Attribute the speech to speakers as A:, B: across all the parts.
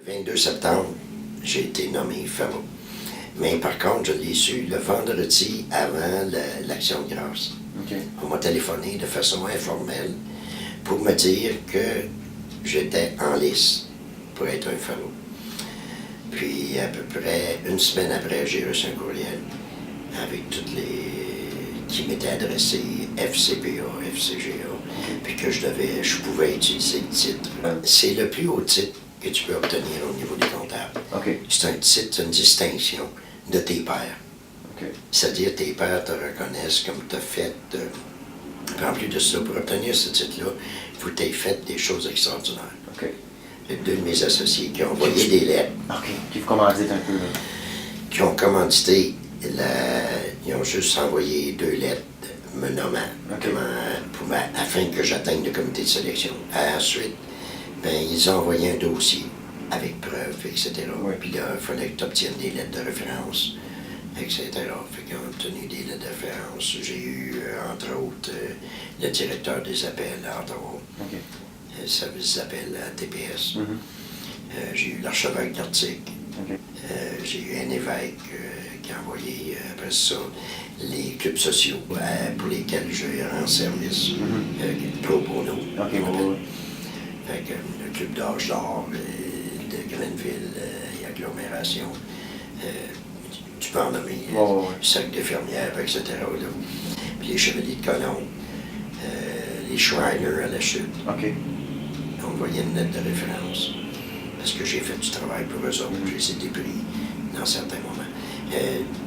A: Le 22 septembre, j'ai été nommé FAMO. Mais par contre, je l'ai su le vendredi avant l'Action de grâce.
B: Okay.
A: On m'a téléphoné de façon informelle pour me dire que j'étais en lice pour être un FAMO. Puis à peu près une semaine après, j'ai reçu un courriel avec toutes les qui m'étaient adressés, FCPA, FCGA, puis que je pouvais utiliser le titre. C'est le plus haut titre que tu peux obtenir au niveau des comptables.
B: Okay.
A: C'est un titre, c'est une distinction de tes pairs.
B: Okay.
A: C'est-à-dire tes pairs te reconnaissent comme tu as fait. En plus de ça, pour obtenir ce titre-là, il faut que tu aies fait des choses extraordinaires.
B: Okay.
A: Il y a deux de mes associés qui ont envoyé des lettres.
B: OK. Qui vous commanditent un peu. Là.
A: Qui ont commandité, ils ont juste envoyé 2 lettres me nommant
B: Okay.
A: afin que j'atteigne le comité de sélection. Ensuite, ben, ils ont envoyé un dossier avec preuves, etc.
B: Oui.
A: Puis là, il fallait que tu obtiennes des lettres de référence, etc. Fait qu'ils ont obtenu des lettres de référence. J'ai eu, entre autres, le directeur des appels, entre autres,
B: Okay.
A: le service des appels à TPS.
B: Mm-hmm.
A: J'ai eu l'archevêque d'Arctique.
B: Okay.
A: J'ai eu un évêque qui a envoyé après ça les clubs sociaux pour lesquels je rends service, pro bono.
B: Okay,
A: on appelle. Fait que le club d'âge d'or de Grenville et agglomération, tu peux en nommer, cercle des fermières, etc. Là. Puis les chevaliers de Colomb, les Shriners à la chute.
B: Okay.
A: On voyait une lettre de référence. Parce que j'ai fait du travail pour eux autres, j'ai été pris dans certains moments.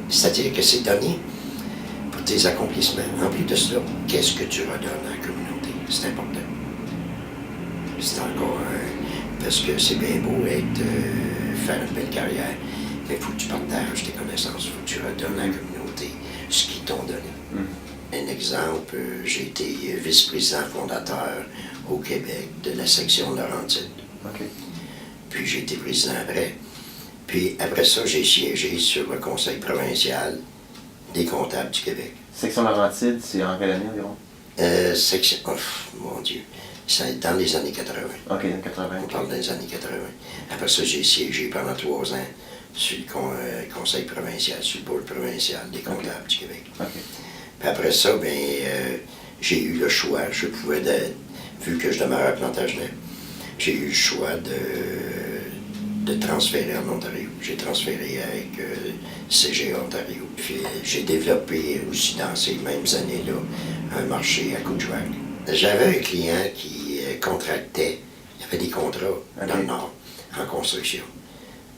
A: C'est-à-dire que c'est donné pour tes accomplissements. En plus de cela, qu'est-ce que tu redonnes à la communauté? C'est important. C'est encore parce que c'est bien beau faire une belle carrière, mais il faut que tu partages tes connaissances, il faut que tu redonnes à la communauté ce qu'ils t'ont donné. Un exemple, j'ai été vice-président fondateur au Québec de la section Laurentide.
B: Okay.
A: Puis j'ai été président après. Puis après ça, j'ai siégé sur le conseil provincial des comptables du Québec.
B: Section Laurentide, c'est en quelle année environ?
A: Section... Oh, mon Dieu. C'est dans les années 80.
B: OK, dans 80.
A: On parle des années 80. Après ça, j'ai siégé pendant 3 ans sur le conseil provincial, sur le board provincial des comptables du Québec.
B: Okay.
A: Puis après ça, j'ai eu le choix. Vu que je demeurais à Plantagenet, j'ai eu le choix de transférer en Ontario. J'ai transféré avec CGA Ontario. Puis j'ai développé aussi dans ces mêmes années-là un marché à Couchouac. J'avais un client qui contractait, il y avait des contrats dans le Nord, en construction.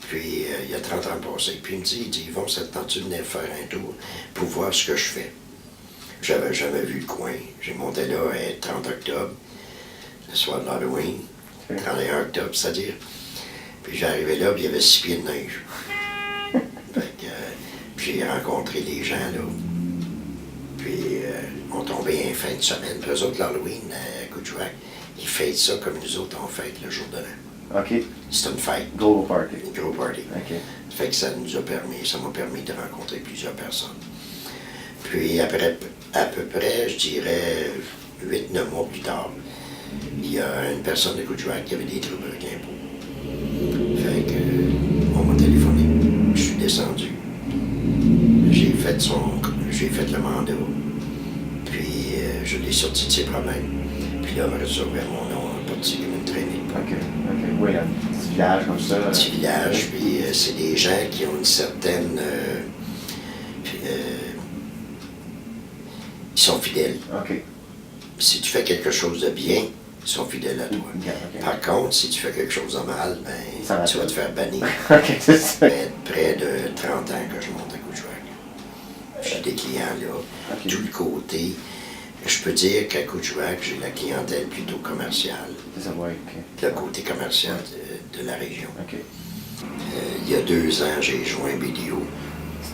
A: Puis il y a 30 ans passés. Puis il me dit, Yvon, ça te tente-tu de venir faire un tour pour voir ce que je fais? J'avais jamais vu le coin. J'ai monté là le 30 octobre, le soir de l'Halloween. 31 octobre, c'est-à-dire. Puis j'arrivais là, puis il y avait 6 pieds de neige. Fait que, puis j'ai rencontré les gens, là. Puis on tombait en fin de semaine. Puis eux autres, l'Halloween, à Couchouac, ils fêtent ça comme nous autres, on fête le jour de l'an.
B: OK.
A: C'est une fête.
B: Gros party.
A: Une gros party.
B: OK.
A: Fait que ça m'a permis de rencontrer plusieurs personnes. Puis après, à peu près, je dirais 8-9 mois plus tard, il y a une personne de Couchouac qui avait des troubles avec l'impôt. Fait que, on m'a téléphoné. Je suis descendu. J'ai fait le mandat. Puis, je l'ai sorti de ses problèmes. Puis là, après ça, mon nom est parti comme une traînée.
B: OK. OK. Oui, un petit village comme ça.
A: Un petit village, puis c'est des gens qui ont une certaine... ils sont fidèles.
B: OK.
A: Si tu fais quelque chose de bien, ils sont fidèles à toi.
B: Okay.
A: Par contre, si tu fais quelque chose de mal, tu vas te faire bannir.
B: OK, c'est ça.
A: Près de 30 ans que je monte à Couchouac. J'ai des clients là,
B: Okay.
A: tout le côté. Je peux dire qu'à Couchouac, j'ai la clientèle plutôt commerciale.
B: C'est ça, oui, OK.
A: Le côté commercial de la région.
B: OK.
A: Il y a 2 ans, j'ai joint BDO.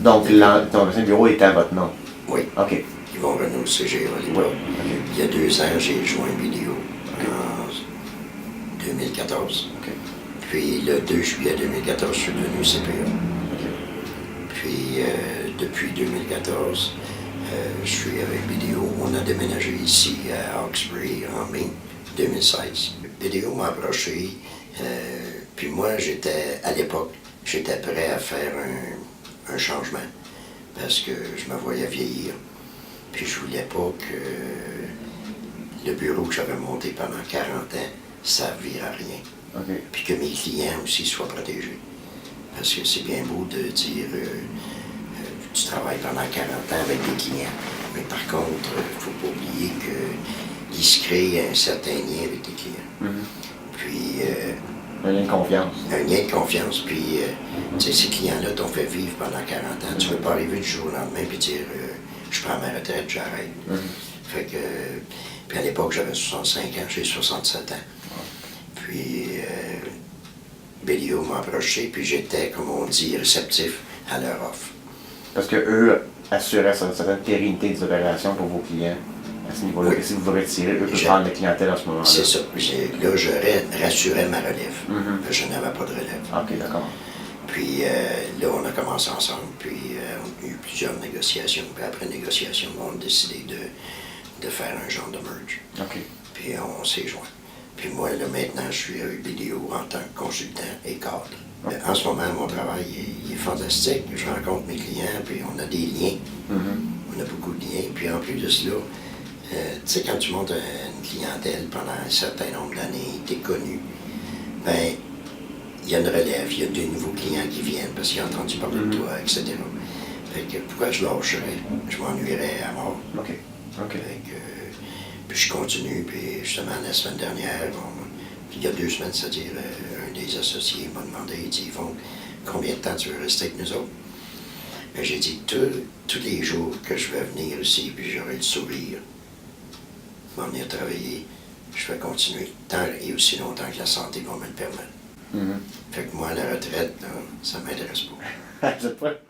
B: Donc, ton ancien bureau était à votre nom?
A: Oui.
B: OK.
A: Ils vont Renault CGA à l'époque.
B: OK.
A: Il y a 2 ans, j'ai joint BDO en 2014.
B: OK.
A: Puis le 2 juillet 2014, je suis devenu CPA.
B: OK.
A: Puis depuis 2014, je suis avec BDO. On a déménagé ici à Hawkesbury en mai 2016. Vidéo m'a approché, puis moi, à l'époque, j'étais prêt à faire un changement parce que je me voyais vieillir. Puis je voulais pas que le bureau que j'avais monté pendant 40 ans servir à rien.
B: OK.
A: Puis que mes clients aussi soient protégés. Parce que c'est bien beau de dire tu travailles pendant 40 ans avec des clients. Mais par contre, il ne faut pas oublier qu'il se crée un certain lien avec tes clients. Puis
B: Un lien de confiance.
A: un lien de confiance. Puis tu sais, ces clients-là t'ont fait vivre pendant 40 ans. Tu ne peux pas arriver du jour au lendemain et dire je prends ma retraite, j'arrête. Fait que. Puis à l'époque, j'avais 65 ans, j'ai 67 ans. Puis Bellio m'a approché, puis j'étais, comme on dit, réceptif à leur offre.
B: Parce que eux assuraient une certaine pérennité des opérations pour vos clients à ce niveau-là.
A: Oui.
B: Que si vous vous retirez, eux peuvent prendre la clientèle à ce moment-là.
A: C'est ça. Là, je rassurais ma relève. Parce que je n'avais pas de relève.
B: OK, d'accord.
A: Puis là, on a commencé ensemble, puis on a eu plusieurs négociations. Puis après négociation, on a décidé de faire un genre de merge.
B: OK.
A: Puis on s'est joints. Puis moi, là, maintenant, je suis avec BDO en tant que consultant et cadre. En ce moment, mon travail il est fantastique. Je rencontre mes clients, puis on a des liens. On a beaucoup de liens. Puis en plus de cela, tu sais, quand tu montes une clientèle pendant un certain nombre d'années, tu es connu, ben il y a une relève, il y a de nouveaux clients qui viennent parce qu'ils ont entendu parler de toi, etc. Fait que pourquoi je lâcherais? Je m'ennuierais à mort.
B: OK. OK.
A: Fait que, puis je continue, puis justement, la semaine dernière, il y a 2 semaines, c'est-à-dire un des associés m'a demandé, il dit, Yvon, combien de temps tu veux rester avec nous autres? Ben, j'ai dit, tous les jours que je vais venir ici, puis j'aurai le sourire, je vais venir travailler, je vais continuer tant et aussi longtemps que la santé va me le permettre. Fait que moi, la retraite, là, ça m'intéresse pas.
B: Vous êtes prêts?